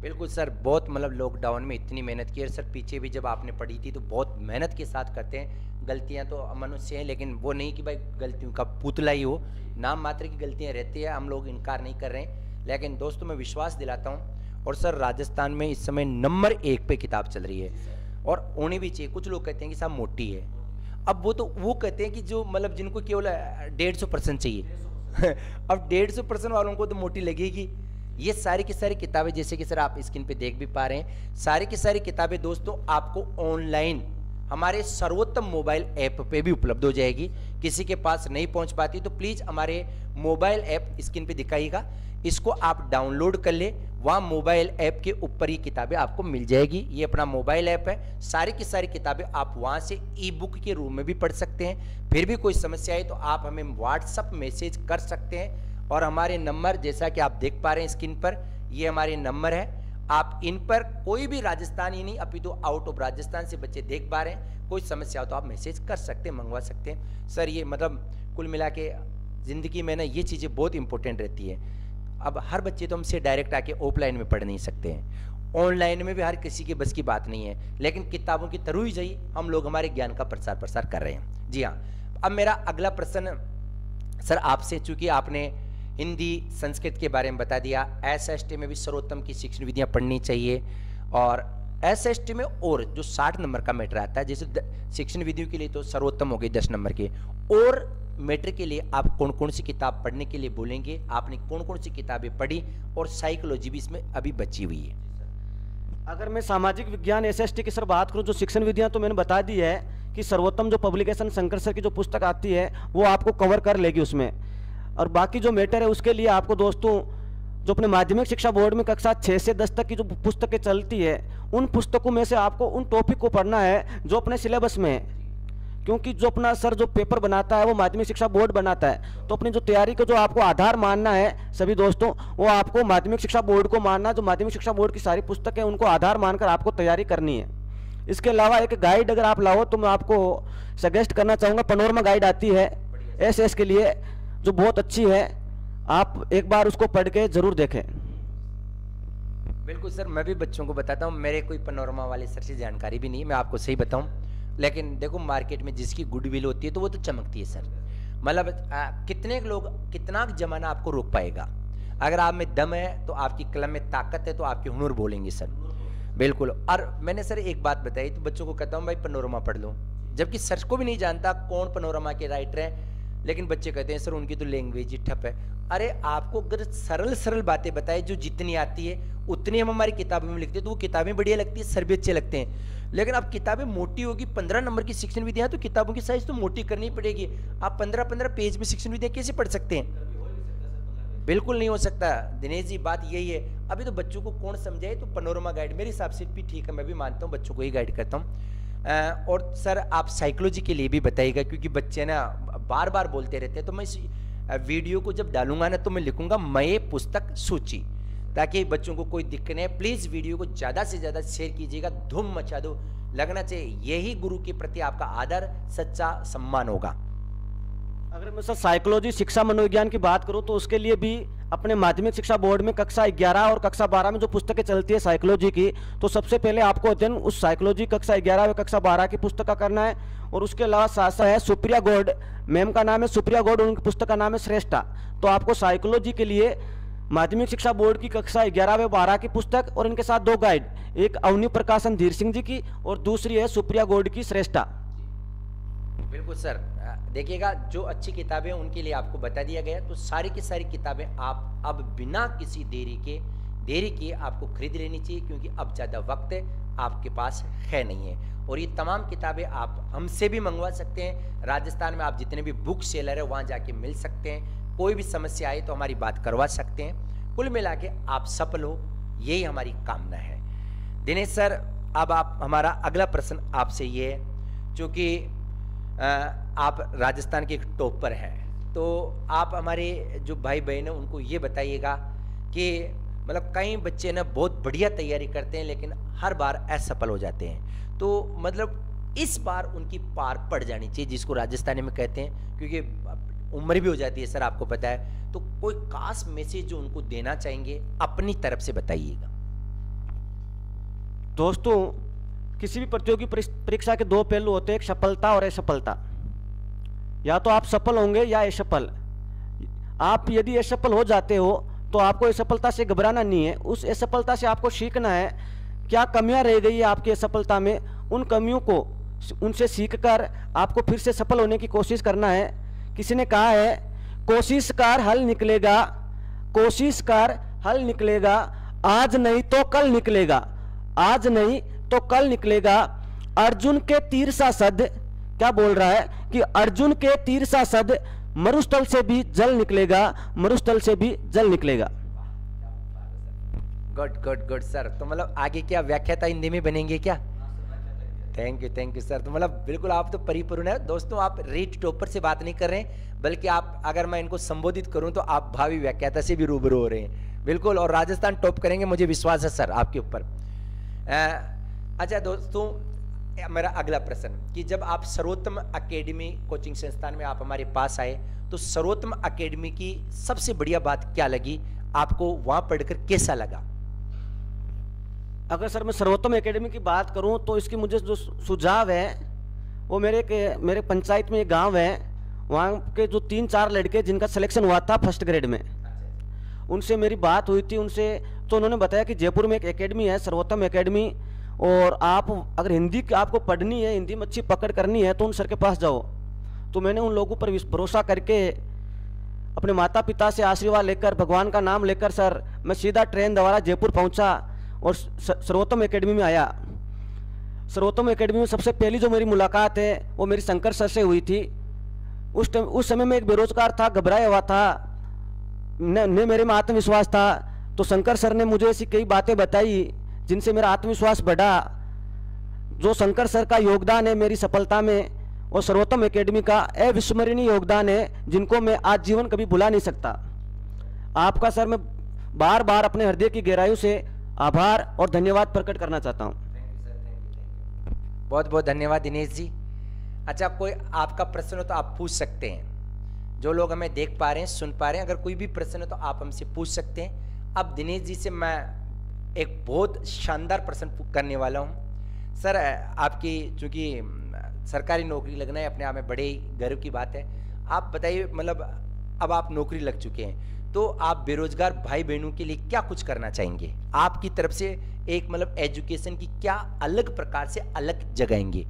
बिल्कुल सर, बहुत मतलब लॉकडाउन में इतनी मेहनत की है सर, पीछे भी जब आपने पढ़ी थी तो बहुत मेहनत के साथ करते हैं। गलतियां तो मनुष्य हैं, लेकिन वो नहीं कि भाई गलतियों का पुतला ही हो, नाम मात्र की गलतियां रहती है, हम लोग इनकार नहीं कर रहे हैं। लेकिन दोस्तों मैं विश्वास दिलाता हूँ, और सर राजस्थान में इस समय नंबर 1 पे किताब चल रही है और होनी भी चाहिए। कुछ लोग कहते हैं कि साहब मोटी है, अब वो कहते हैं कि जो मतलब जिनको केवल 150% चाहिए अब 150% वालों को तो मोटी लगेगी। ये सारी की सारी किताबें, जैसे कि सर आप स्क्रीन पे देख भी पा रहे हैं, सारी की सारी किताबें दोस्तों आपको ऑनलाइन हमारे सर्वोत्तम मोबाइल ऐप पे भी उपलब्ध हो जाएगी। किसी के पास नहीं पहुंच पाती तो प्लीज हमारे मोबाइल ऐप स्क्रीन पे दिखाइएगा, इसको आप डाउनलोड कर ले, वहाँ मोबाइल ऐप के ऊपर ये किताबें आपको मिल जाएगी। ये अपना मोबाइल ऐप है, सारी की सारी किताबें आप वहाँ से ई बुक के रूप में भी पढ़ सकते हैं। फिर भी कोई समस्या है तो आप हमें व्हाट्सअप मैसेज कर सकते हैं, और हमारे नंबर जैसा कि आप देख पा रहे हैं स्क्रीन पर, ये हमारे नंबर है, आप इन पर कोई भी राजस्थान ही नहीं अपितु आउट ऑफ राजस्थान से बच्चे देख पा रहे हैं, कोई समस्या हो तो आप मैसेज कर सकते हैं, मंगवा सकते हैं सर। ये मतलब कुल मिला के ज़िंदगी में ना ये चीज़ें बहुत इंपॉर्टेंट रहती है। अब हर बच्चे तो हमसे डायरेक्ट आके ऑफलाइन में पढ़ नहीं सकते हैं, ऑनलाइन में भी हर किसी के बस की बात नहीं है, लेकिन किताबों की तरु ही जाई हम लोग हमारे ज्ञान का प्रसार कर रहे हैं। जी हाँ, अब मेरा अगला प्रश्न सर आपसे, चूंकि आपने हिंदी संस्कृत के बारे में बता दिया, एसएसटी में भी सर्वोत्तम की शिक्षण विधियां पढ़नी चाहिए, और एसएसटी में और जो 60 नंबर का मैटर आता है, जैसे शिक्षण विधियों के लिए तो सर्वोत्तम हो गई 10 नंबर के, और मैटर के लिए आप कौन कौन सी किताब पढ़ने के लिए बोलेंगे, आपने कौन कौन सी किताबें पढ़ी, और साइकोलॉजी भी इसमें अभी बची हुई है। अगर मैं सामाजिक विज्ञान एसएसटी की सर बात करूं, जो शिक्षण विधियां तो मैंने बता दी है कि सर्वोत्तम जो पब्लिकेशन शंकर सर की जो पुस्तक आती है वो आपको कवर कर लेगी उसमें, और बाकी जो मैटर है उसके लिए आपको दोस्तों जो अपने माध्यमिक शिक्षा बोर्ड में कक्षा 6 से 10 तक की जो पुस्तकें चलती है उन पुस्तकों में से आपको उन टॉपिक को पढ़ना है जो अपने सिलेबस में है, क्योंकि जो अपना सर जो पेपर बनाता है वो माध्यमिक शिक्षा बोर्ड बनाता है, तो अपनी जो तैयारी को जो आपको आधार मानना है सभी दोस्तों, वो आपको माध्यमिक शिक्षा बोर्ड को मानना, जो माध्यमिक शिक्षा बोर्ड की सारी पुस्तकें उनको आधार मानकर आपको तैयारी करनी है। इसके अलावा एक गाइड अगर आप लाओ तो मैं आपको सजेस्ट करना चाहूँगा, पनोरमा गाइड आती है एसएस के लिए जो बहुत अच्छी है, आप एक बार उसको पढ़ के जरूर देखें। बिल्कुल सर, मैं भी बच्चों को बताता हूँ, मेरे कोई पनोरमा वाले सर से जानकारी भी नहीं है, मैं आपको सही बताऊँ, लेकिन देखो मार्केट में जिसकी गुडविल होती है तो वो तो चमकती है सर। मतलब कितने लोग, कितना जमाना आपको रोक पाएगा, अगर आप में दम है तो आपकी कलम में ताकत है तो आपके हुनर बोलेंगे सर। बिल्कुल, और मैंने सर एक बात बताई तो बच्चों को कहता हूँ भाई पनोरमा पढ़ लो, जबकि सर को भी नहीं जानता कौन पनोरमा के राइटर हैं, लेकिन बच्चे कहते हैं सर उनकी तो लैंग्वेज ही ठप है। अरे आपको अगर सरल सरल बातें बताए जो जितनी आती है उतनी हम हमारी किताबों में लिखते हैं तो वो किताबें बढ़िया लगती है, सर भी अच्छे लगते हैं, लेकिन अब किताबें मोटी होगी, 15 नंबर की शिक्षण विधियां तो किताबों की साइज तो मोटी करनी पड़ेगी। आप 15-15 पेज में शिक्षण विधियां कैसे पढ़ सकते हैं? बिल्कुल नहीं हो सकता दिनेश जी, बात यही है। अभी तो बच्चों को कौन समझाए, तो पनोरमा गाइड मेरे हिसाब से भी ठीक है, मैं भी मानता हूँ बच्चों को ही गाइड करता हूँ। और सर आप साइकोलॉजी के लिए भी बताइएगा, क्योंकि बच्चे ना बार बार बोलते रहते हैं, तो मैं इस वीडियो को जब डालूंगा ना तो मैं लिखूंगा मय पुस्तक सूची, ताकि बच्चों को कोई दिक्कत नहीं। प्लीज वीडियो को ज्यादा से ज्यादा शेयर कीजिएगा, धूम मचा दो, लगना चाहिए यही गुरु के प्रति आपका आदर, सच्चा सम्मान होगा। अगर मैं सर साइकोलॉजी शिक्षा मनोविज्ञान की बात करूं तो उसके लिए भी अपने माध्यमिक शिक्षा बोर्ड में कक्षा 11 और कक्षा 12 में जो पुस्तकें चलती है साइकोलॉजी की, तो सबसे पहले आपको अध्ययन उस साइकोलॉजी कक्षा 11 व कक्षा 12 की पुस्तक का करना है। और उसके अलावा साथ है सुप्रिया गौड़, मैम का नाम है सुप्रिया गौड़, उनकी पुस्तक का नाम है श्रेष्ठा। तो आपको साइकोलॉजी के लिए माध्यमिक शिक्षा बोर्ड की कक्षा 11 व 12 की पुस्तक और इनके साथ 2 गाइड, एक अवनी प्रकाशन धीर सिंह जी की और दूसरी है सुप्रिया गौड़ की श्रेष्ठा। बिल्कुल सर, देखिएगा जो अच्छी किताबें उनके लिए आपको बता दिया गया, तो सारी की सारी किताबें आप अब बिना किसी देरी के आपको खरीद लेनी चाहिए, क्योंकि अब ज़्यादा वक्त आपके पास है नहीं है। और ये तमाम किताबें आप हमसे भी मंगवा सकते हैं, राजस्थान में आप जितने भी बुक सेलर है वहाँ जाके मिल सकते हैं, कोई भी समस्या आए तो हमारी बात करवा सकते हैं। कुल मिला के आप सफल हो, यही हमारी कामना है। दिनेश सर, अब आप, हमारा अगला प्रश्न आपसे ये है, चूँकि आप राजस्थान के एक टॉपर हैं, तो आप हमारे जो भाई बहन हैं उनको ये बताइएगा कि मतलब कई बच्चे ना बहुत बढ़िया तैयारी करते हैं लेकिन हर बार असफल हो जाते हैं, तो मतलब इस बार उनकी पार पड़ जानी चाहिए, जिसको राजस्थानी में कहते हैं, क्योंकि उम्र भी हो जाती है सर, आपको पता है, तो कोई खास मैसेज जो उनको देना चाहेंगे अपनी तरफ से बताइएगा। दोस्तों, किसी भी प्रतियोगी परीक्षा के 2 पहलू होते हैं, एक सफलता और असफलता। या तो आप सफल होंगे या असफल। आप यदि असफल हो जाते हो तो आपको असफलता से घबराना नहीं है, उस असफलता से आपको सीखना है क्या कमियां रह गई है आपकी असफलता में, उन कमियों को उनसे सीखकर आपको फिर से सफल होने की कोशिश करना है। किसी ने कहा है कोशिश कर हल निकलेगा, कोशिश कर हल निकलेगा, आज नहीं तो कल निकलेगा, आज नहीं तो कल निकलेगा। अर्जुन के तीर सा सद, क्या बोल रहा है कि अर्जुन के तीर सा सद, मरुस्थल से भी जल निकलेगा, मरुस्थल से भी जल निकलेगा। गुड गुड गुड सर, तो मतलब आगे क्या व्याख्याता हिंदी में बनेंगे क्या? थैंक यू सर, तो मतलब बिल्कुल आप तो परिपूर्ण है। दोस्तों, आप रीड टॉपर से बात नहीं कर रहे हैं, बल्कि आप, अगर मैं इनको संबोधित करूं तो आप भावी व्याख्याता से भी रूबरू हो रहे हैं। बिल्कुल, और राजस्थान टॉप करेंगे, मुझे विश्वास है सर आपके ऊपर। अच्छा दोस्तों, मेरा अगला प्रश्न कि जब आप सर्वोत्तम एकेडमी कोचिंग संस्थान में आप हमारे पास आए, तो सर्वोत्तम एकेडमी की सबसे बढ़िया बात क्या लगी आपको, वहां पढ़कर कैसा लगा? अगर सर मैं सर्वोत्तम एकेडमी की बात करूं तो इसकी मुझे जो सुझाव है वो मेरे पंचायत में एक गांव है, वहाँ के जो 3-4 लड़के जिनका सिलेक्शन हुआ था फर्स्ट ग्रेड में, उनसे मेरी बात हुई थी उनसे, तो उन्होंने बताया कि जयपुर में एक एकेडमी है सर्वोत्तम एकेडमी, और आप अगर हिंदी आपको पढ़नी है, हिंदी में अच्छी पकड़ करनी है तो उन सर के पास जाओ। तो मैंने उन लोगों पर भरोसा करके अपने माता पिता से आशीर्वाद लेकर, भगवान का नाम लेकर सर मैं सीधा ट्रेन द्वारा जयपुर पहुंचा और सर्वोत्तम एकेडमी में आया। सर्वोत्तम एकेडमी में सबसे पहली जो मेरी मुलाकात है वो मेरी शंकर सर से हुई थी। उस समय मैं एक बेरोजगार था, घबराया हुआ था, न मेरे में आत्मविश्वास था, तो शंकर सर ने मुझे ऐसी कई बातें बताई जिनसे मेरा आत्मविश्वास बढ़ा। जो शंकर सर का योगदान है मेरी सफलता में, और सर्वोत्तम एकेडमी का अविस्मरणीय योगदान है जिनको मैं आज जीवन कभी भुला नहीं सकता। आपका सर मैं बार बार अपने हृदय की गहराइयों से आभार और धन्यवाद प्रकट करना चाहता हूँ। बहुत बहुत धन्यवाद दिनेश जी। अच्छा, कोई आपका प्रश्न हो तो आप पूछ सकते हैं, जो लोग हमें देख पा रहे हैं, सुन पा रहे हैं, अगर कोई भी प्रश्न हो तो आप हमसे पूछ सकते हैं। अब दिनेश जी से मैं एक बहुत शानदार प्रश्न करने वाला हूँ। सर, आपकी चूँकि सरकारी नौकरी लगना है अपने आप में बड़े गर्व की बात है। आप बताइए, मतलब अब आप नौकरी लग चुके हैं तो आप बेरोजगार भाई बहनों के लिए क्या कुछ करना चाहेंगे? आपकी तरफ से एक मतलब एजुकेशन की क्या अलग प्रकार से अलग जगाएंगे?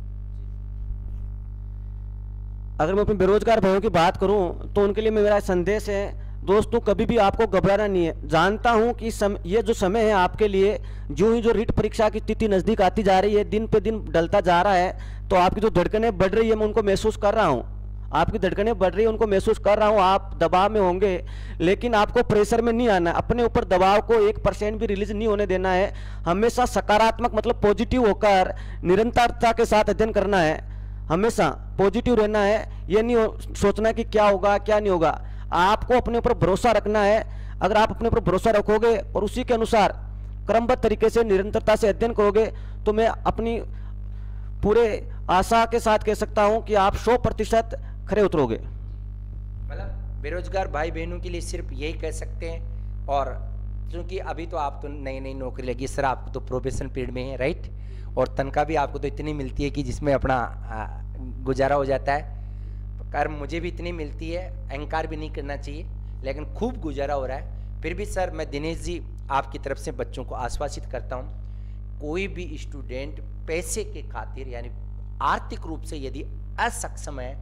अगर मैं अपने बेरोजगार भाइयों की बात करूं तो उनके लिए मेरा संदेश है, दोस्तों कभी भी आपको घबराना नहीं है। जानता हूं कि ये जो समय है आपके लिए, जो ही जो रीट परीक्षा की तिथि नज़दीक आती जा रही है, दिन पे दिन ढलता जा रहा है, तो आपकी जो धड़कनें बढ़ रही है मैं उनको महसूस कर रहा हूँ। आपकी धड़कनें बढ़ रही है उनको महसूस कर रहा हूँ। आप दबाव में होंगे, लेकिन आपको प्रेशर में नहीं आना। अपने ऊपर दबाव को 1% भी रिलीज नहीं होने देना है। हमेशा सकारात्मक मतलब पॉजिटिव होकर निरंतरता के साथ अध्ययन करना है। हमेशा पॉजिटिव रहना है, ये नहीं सोचना कि क्या होगा क्या नहीं होगा। आपको अपने ऊपर भरोसा रखना है। अगर आप अपने ऊपर भरोसा रखोगे और उसी के अनुसार क्रमबद्ध तरीके से निरंतरता से अध्ययन करोगे, तो मैं अपनी पूरे आशा के साथ कह सकता हूं कि आप 100% खरे उतरोगे। मतलब बेरोजगार भाई बहनों के लिए सिर्फ यही कह सकते हैं। और क्योंकि अभी तो आप तो नई नई नौकरी लगी सर, आपको तो प्रोबेशन पीरियड में है, राइट, और तनख्वाह भी आपको तो इतनी मिलती है कि जिसमें अपना गुजारा हो जाता है। कार मुझे भी इतनी मिलती है, अहंकार भी नहीं करना चाहिए, लेकिन खूब गुजारा हो रहा है। फिर भी सर मैं दिनेश जी आपकी तरफ से बच्चों को आश्वासित करता हूँ, कोई भी स्टूडेंट पैसे के खातिर यानी आर्थिक रूप से यदि असक्षम है,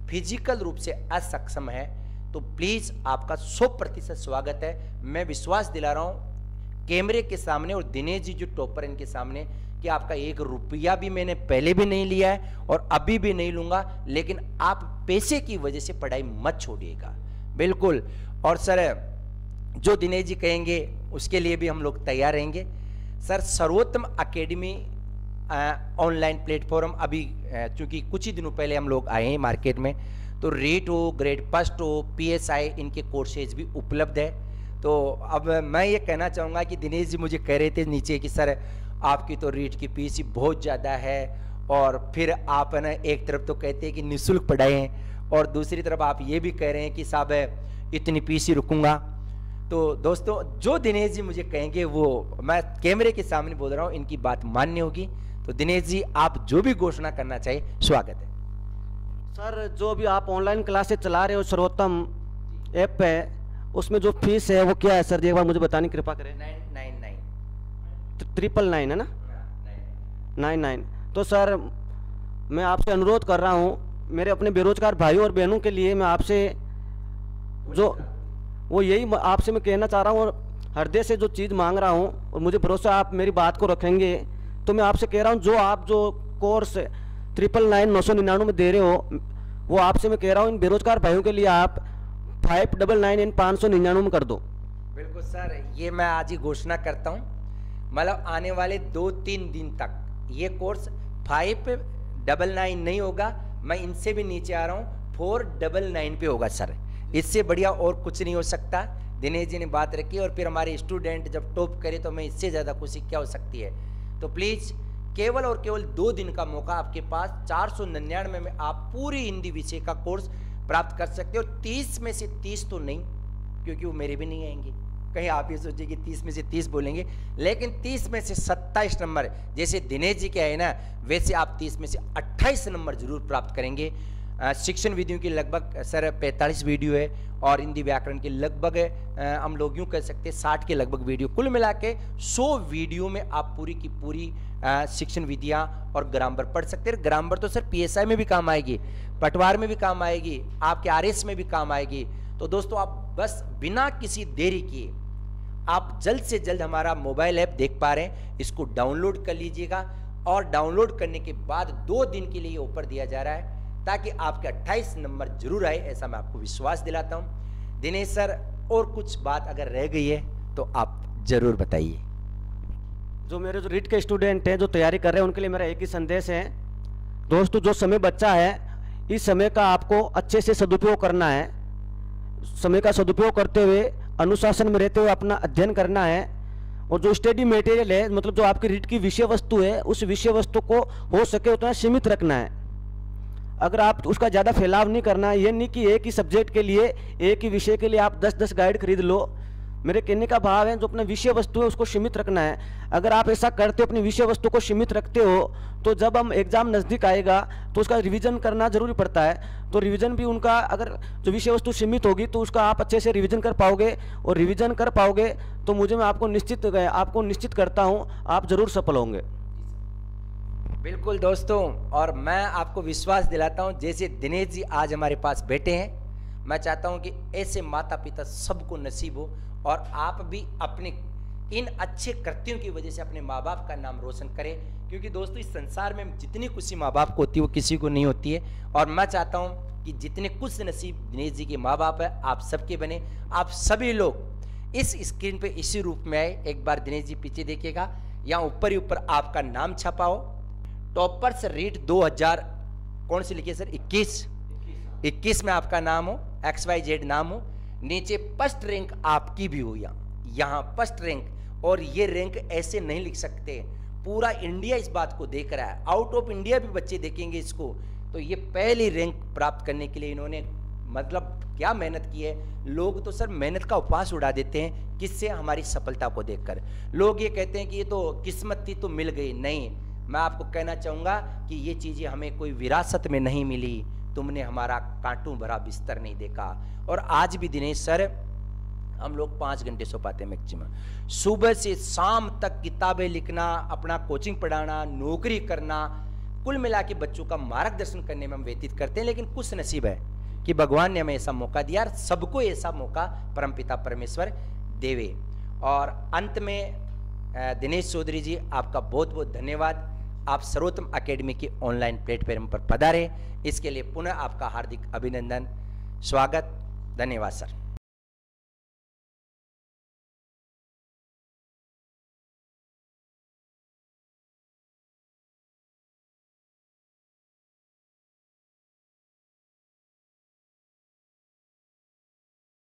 फिजिकल रूप से असक्षम है, तो प्लीज़ आपका 100% स्वागत है। मैं विश्वास दिला रहा हूँ कैमरे के सामने और दिनेश जी जो टॉपर इनके सामने कि आपका 1 रुपया भी मैंने पहले भी नहीं लिया है और अभी भी नहीं लूँगा, लेकिन आप पैसे की वजह से पढ़ाई मत छोड़िएगा, बिल्कुल। और सर जो दिनेश जी कहेंगे उसके लिए भी हम लोग तैयार रहेंगे। सर सर्वोत्तम एकेडमी ऑनलाइन प्लेटफॉर्म अभी चूँकि कुछ ही दिनों पहले हम लोग आए हैं मार्केट में, तो रेट हो, ग्रेड फर्स्ट हो, PSI इनके कोर्सेज भी उपलब्ध है। तो अब मैं ये कहना चाहूँगा कि दिनेश जी मुझे कह रहे थे नीचे कि सर आपकी तो रेट की फीस बहुत ज़्यादा है, और फिर आप है ना एक तरफ तो कहते हैं कि निःशुल्क पढ़ाएं और दूसरी तरफ आप ये भी कह रहे हैं कि साहब इतनी फीस ही रुकूंगा। तो दोस्तों जो दिनेश जी मुझे कहेंगे वो मैं कैमरे के सामने बोल रहा हूँ, इनकी बात मान्य होगी। तो दिनेश जी आप जो भी घोषणा करना चाहिए स्वागत है। सर जो भी आप ऑनलाइन क्लासेस चला रहे हो सर्वोत्तम ऐप पे, उसमें जो फीस है वो क्या है सर, एक बार मुझे बताने की कृपा करें। 999 है ना, 99। तो सर मैं आपसे अनुरोध कर रहा हूँ, मेरे अपने बेरोजगार भाइयों और बहनों के लिए मैं आपसे जो वो यही आपसे मैं कहना चाह रहा हूँ और हृदय से जो चीज़ मांग रहा हूँ, और मुझे भरोसा आप मेरी बात को रखेंगे, तो मैं आपसे कह रहा हूँ जो आप जो कोर्स 999 में दे रहे हो, वो आपसे मैं कह रहा हूँ इन बेरोजगार भाइयों के लिए आप 599 599 में कर दो। बिल्कुल सर, ये मैं आज ही घोषणा करता हूँ, मतलब आने वाले 2-3 दिन तक ये कोर्स 599 नहीं होगा, मैं इनसे भी नीचे आ रहा हूँ, 499 पे होगा सर। इससे बढ़िया और कुछ नहीं हो सकता। दिनेश जी ने बात रखी और फिर हमारे स्टूडेंट जब टॉप करे तो मैं इससे ज़्यादा खुशी क्या हो सकती है। तो प्लीज़ केवल और केवल 2 दिन का मौका आपके पास, 499 में आप पूरी हिंदी विषय का कोर्स प्राप्त कर सकते हो। 30 में से 30 तो नहीं, क्योंकि वो मेरे भी नहीं आएंगे, कहीं आप ये सोचिए कि 30 में से 30 बोलेंगे, लेकिन 30 में से 27 नंबर जैसे दिनेश जी के आए ना, वैसे आप 30 में से 28 नंबर जरूर प्राप्त करेंगे। शिक्षण वीडियो की लगभग सर 45 वीडियो है और हिंदी व्याकरण के लगभग हम लोग यूँ कह सकते हैं 60 के लगभग वीडियो, कुल मिला के 100 वीडियो में आप पूरी की पूरी शिक्षण विधियाँ और ग्रामर पढ़ सकते हैं। ग्रामर तो सर PSI में भी काम आएगी, पटवार में भी काम आएगी, आपके RS में भी काम आएगी। तो दोस्तों आप बस बिना किसी देरी किए आप जल्द से जल्द हमारा मोबाइल ऐप देख पा रहे हैं, इसको डाउनलोड कर लीजिएगा और डाउनलोड करने के बाद 2 दिन के लिए ऑफर दिया जा रहा है ताकि आपके 28 नंबर जरूर आए, ऐसा मैं आपको विश्वास दिलाता हूं। दिनेश सर, और कुछ बात अगर रह गई है तो आप जरूर बताइए। जो मेरे जो रीट के स्टूडेंट हैं जो तैयारी कर रहे हैं उनके लिए मेरा एक ही संदेश है, दोस्तों जो समय बचा है इस समय का आपको अच्छे से सदुपयोग करना है। समय का सदुपयोग करते हुए अनुशासन में रहते हुए अपना अध्ययन करना है और जो स्टडी मटेरियल है, मतलब जो आपकी रीट की विषय वस्तु है, उस विषय वस्तु को हो सके उतना सीमित रखना है। अगर आप उसका ज़्यादा फैलाव नहीं करना है, ये नहीं कि एक ही सब्जेक्ट के लिए, एक ही विषय के लिए आप 10-10 गाइड खरीद लो। मेरे कहने का भाव है जो अपना विषय वस्तु है उसको सीमित रखना है। अगर आप ऐसा करते हो, अपनी विषय वस्तु को सीमित रखते हो, तो जब हम एग्जाम नज़दीक आएगा तो उसका रिवीजन करना जरूरी पड़ता है। तो रिवीजन भी उनका, अगर जो विषय वस्तु सीमित होगी तो उसका आप अच्छे से रिवीजन कर पाओगे, और रिवीजन कर पाओगे तो मैं आपको निश्चित करता हूँ आप जरूर सफल होंगे। बिल्कुल दोस्तों, और मैं आपको विश्वास दिलाता हूं जैसे दिनेश जी आज हमारे पास बैठे हैं, मैं चाहता हूं कि ऐसे माता पिता सबको नसीब हो और आप भी अपने इन अच्छे कृत्यों की वजह से अपने माँ बाप का नाम रोशन करें, क्योंकि दोस्तों इस संसार में जितनी खुशी माँ बाप को होती है वो किसी को नहीं होती है। और मैं चाहता हूँ कि जितने खुश नसीब दिनेश जी के माँ बाप है आप सबके बने। आप सभी लोग इस स्क्रीन पे इसी रूप में आए, एक बार दिनेश जी पीछे देखिएगा, यहाँ ऊपर ही ऊपर आपका नाम छपा हो, टॉपर्स रीट 2000 कौन सी लिखिए सर, 21 में आपका नाम हो, XYZ नाम हो, नीचे फर्स्ट रैंक आपकी भी हो, यहाँ फर्स्ट रैंक। और ये रैंक ऐसे नहीं लिख सकते, पूरा इंडिया इस बात को देख रहा है, आउट ऑफ इंडिया भी बच्चे देखेंगे इसको। तो ये पहली रैंक प्राप्त करने के लिए इन्होंने मतलब क्या मेहनत की है। लोग तो सर मेहनत का उपवास उड़ा देते हैं, किससे, हमारी सफलता को देखकर। लोग ये कहते हैं कि ये तो किस्मत थी तो मिल गई, नहीं, मैं आपको कहना चाहूँगा कि ये चीज़ें हमें कोई विरासत में नहीं मिली, तुमने हमारा कांटों भरा बिस्तर नहीं देखा। और आज भी दिनेश सर हम लोग 5 घंटे सो पाते हैं मैक्सिमम, सुबह से शाम तक किताबें लिखना, अपना कोचिंग पढ़ाना, नौकरी करना, कुल मिला के बच्चों का मार्गदर्शन करने में हम व्यतीत करते हैं। लेकिन कुछ नसीब है कि भगवान ने हमें ऐसा मौका दिया, सबको ऐसा मौका परमपिता परमेश्वर देवे। और अंत में दिनेश चौधरी जी आपका बहुत बहुत धन्यवाद, आप सर्वोत्तम अकेडमी के ऑनलाइन प्लेटफॉर्म पर पधारे, इसके लिए पुनः आपका हार्दिक अभिनंदन, स्वागत, धन्यवाद सर।